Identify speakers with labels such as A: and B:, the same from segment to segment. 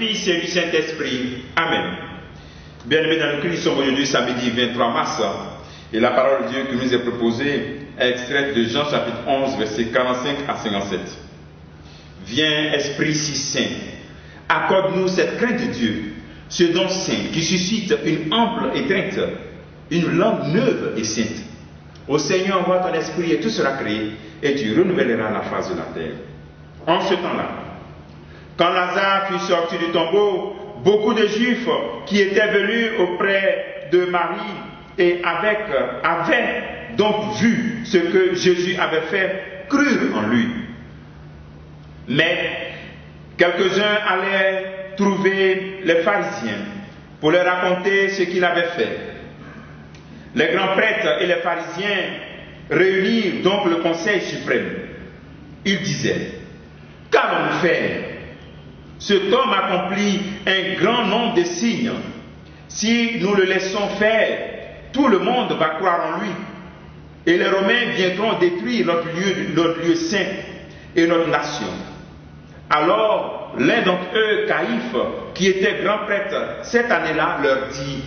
A: Fils et du Saint-Esprit. Amen. Bien-aimés dans le Christ, nous sommes aujourd'hui samedi 23 mars et la parole de Dieu qui nous est proposée est extraite de Jean chapitre 11 versets 45 à 57. Viens Esprit si saint, accorde-nous cette crainte de Dieu, ce don saint qui suscite une ample étreinte, une langue neuve et sainte. Ô Seigneur, envoie ton esprit et tout sera créé et tu renouvelleras la face de la terre. En ce temps-là, quand Lazare fut sorti du tombeau, beaucoup de Juifs qui étaient venus auprès de Marie et avaient donc vu ce que Jésus avait fait, crurent en lui. Mais quelques-uns allaient trouver les pharisiens pour leur raconter ce qu'il avait fait. Les grands prêtres et les pharisiens réunirent donc le conseil suprême. Ils disaient: qu'allons-nous faire? Cet homme accomplit un grand nombre de signes. Si nous le laissons faire, tout le monde va croire en lui. Et les Romains viendront détruire notre lieu saint et notre nation. Alors, l'un d'entre eux, Caïphe, qui était grand prêtre cette année-là, leur dit: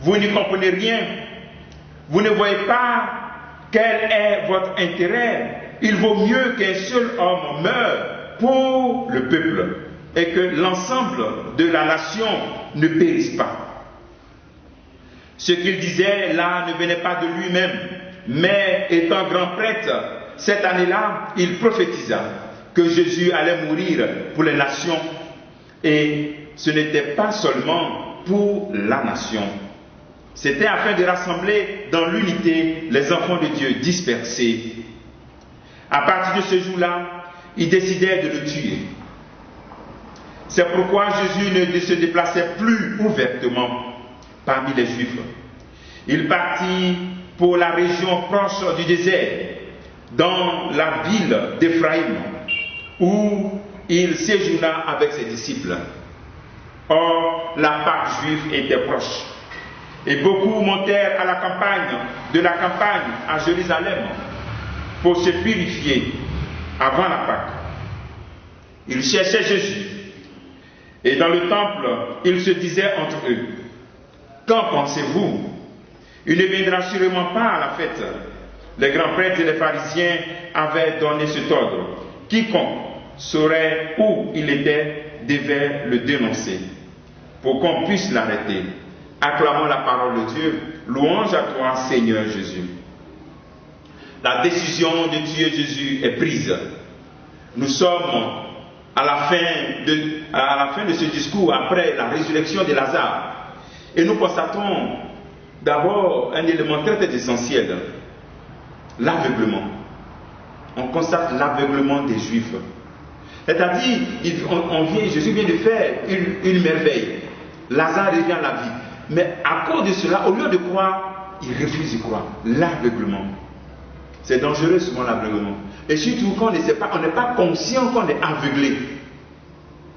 A: vous n'y comprenez rien. Vous ne voyez pas quel est votre intérêt. Il vaut mieux qu'un seul homme meure pour le peuple et que l'ensemble de la nation ne périsse pas. Ce qu'il disait là ne venait pas de lui-même, mais étant grand prêtre, cette année-là, il prophétisa que Jésus allait mourir pour les nations, et ce n'était pas seulement pour la nation. C'était afin de rassembler dans l'unité les enfants de Dieu dispersés. À partir de ce jour-là, ils décidèrent de le tuer. C'est pourquoi Jésus ne se déplaçait plus ouvertement parmi les Juifs. Il partit pour la région proche du désert, dans la ville d'Éphraïm, où il séjourna avec ses disciples. Or, la Pâque juive était proche. Et beaucoup montèrent à la campagne, de la campagne à Jérusalem, pour se purifier avant la Pâque. Ils cherchaient Jésus. Et dans le temple, ils se disaient entre eux: qu'en pensez-vous? Il ne viendra sûrement pas à la fête. Les grands prêtres et les pharisiens avaient donné cet ordre: quiconque saurait où il était devait le dénoncer, pour qu'on puisse l'arrêter. Acclamons la parole de Dieu. Louange à toi, Seigneur Jésus. La décision de tuer Jésus est prise. Nous sommes à la fin de ce discours, après la résurrection de Lazare. Et nous constatons d'abord un élément très essentiel: l'aveuglement. On constate l'aveuglement des Juifs. C'est-à-dire, Jésus vient de faire une merveille. Lazare revient à la vie. Mais à cause de cela, au lieu de croire, il refuse de croire. L'aveuglement. C'est dangereux souvent, l'aveuglement. Et surtout quand on ne sait pas, on n'est pas conscient qu'on est aveuglé.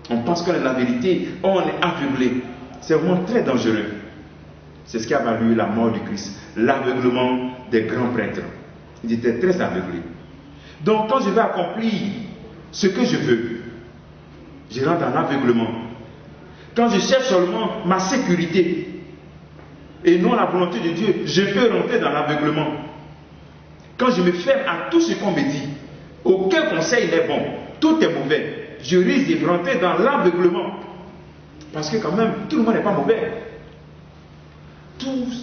A: On pense qu'on est la vérité, on est aveuglé. C'est vraiment très dangereux. C'est ce qui a valu la mort du Christ. L'aveuglement des grands prêtres. Ils étaient très aveuglés. Donc quand je vais accomplir ce que je veux, je rentre en aveuglement. Quand je cherche seulement ma sécurité et non la volonté de Dieu, je peux rentrer dans l'aveuglement. Quand je me ferme à tout ce qu'on me dit, aucun conseil n'est bon, tout est mauvais, je risque de rentrer dans l'aveuglement. Parce que quand même, tout le monde n'est pas mauvais.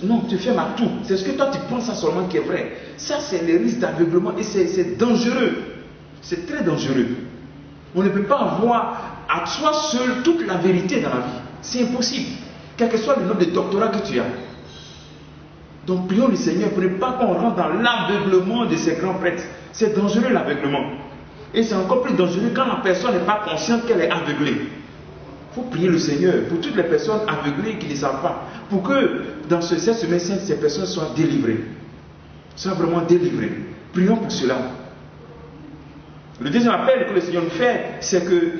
A: Non, tu fermes à tout. C'est ce que toi tu penses ça seulement qui est vrai. Ça, c'est le risque d'aveuglement et c'est dangereux. C'est très dangereux. On ne peut pas avoir à soi seul toute la vérité dans la vie. C'est impossible. Quel que soit le nombre de doctorats que tu as. Donc prions le Seigneur pour ne pas qu'on rentre dans l'aveuglement de ces grands prêtres. C'est dangereux l'aveuglement. Et c'est encore plus dangereux quand la personne n'est pas consciente qu'elle est aveuglée. Il faut prier le Seigneur pour toutes les personnes aveuglées qui ne savent pas. Pour que dans cette semaine sainte, ces personnes soient délivrées. Soient vraiment délivrées. Prions pour cela. Le deuxième appel que le Seigneur nous fait, c'est que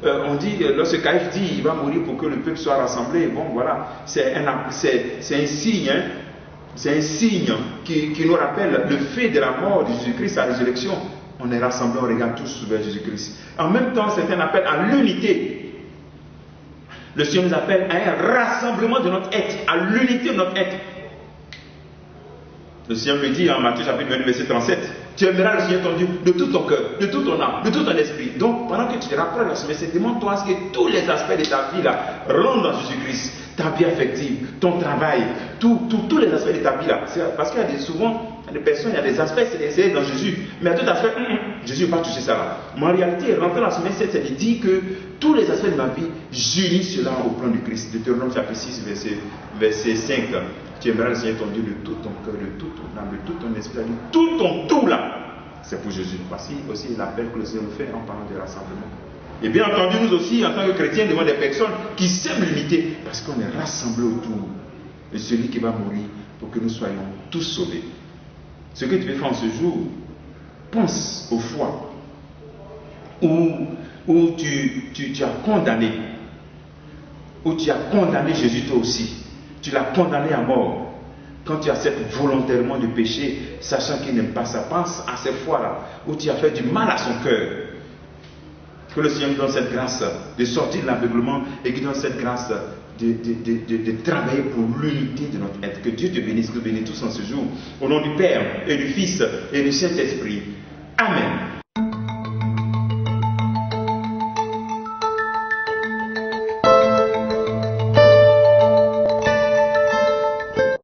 A: on dit, lorsque Caïphe dit il va mourir pour que le peuple soit rassemblé, bon voilà, c'est un signe, hein, c'est un signe qui nous rappelle le fait de la mort de Jésus-Christ, sa résurrection. On est rassemblés, on regarde tous vers Jésus-Christ. En même temps, c'est un appel à l'unité. Le Seigneur nous appelle à un rassemblement de notre être, à l'unité de notre être. Le Seigneur me dit en Matthieu chapitre 22, verset 37, tu aimeras le Seigneur ton Dieu de tout ton cœur, de toute ton âme, de tout ton esprit. Donc, pendant que tu te rapproches de ce verset, demande-toi à ce que tous les aspects de ta vie là rentrent dans Jésus-Christ. Ta vie affective, ton travail, tous les aspects de ta vie là. Parce qu'il y a souvent des personnes, il y a des aspects, c'est dans Jésus. Mais à tout aspect, Jésus ne va pas toucher ça là. Mais en réalité, rentrer dans ce verset, c'est de dire que tous les aspects de ma vie, j'unis cela au plan de Christ. Deutéronome chapitre 6, verset 5. Tu aimeras le Seigneur ton Dieu de tout ton cœur, de toute ton âme, de tout ton esprit, de tout ton tout là. C'est pour Jésus. Voici aussi l'appel que le Seigneur nous fait en parlant de rassemblement. Et bien entendu, nous aussi, en tant que chrétiens, devant des personnes qui s'aiment l'unité, parce qu'on est rassemblés autour de celui qui va mourir pour que nous soyons tous sauvés. Ce que tu peux faire en ce jour, pense aux fois où tu as condamné, où tu as condamné Jésus toi aussi. Tu l'as condamné à mort. Quand tu acceptes volontairement de pécher, sachant qu'il n'aime pas ça, pense à ces fois-là où tu as fait du mal à son cœur. Que le Seigneur nous donne cette grâce de sortir de l'aveuglement et qu'il donne cette grâce de travailler pour l'unité de notre être. Que Dieu te bénisse, nous bénisse tous en ce jour. Au nom du Père et du Fils et du Saint-Esprit. Amen.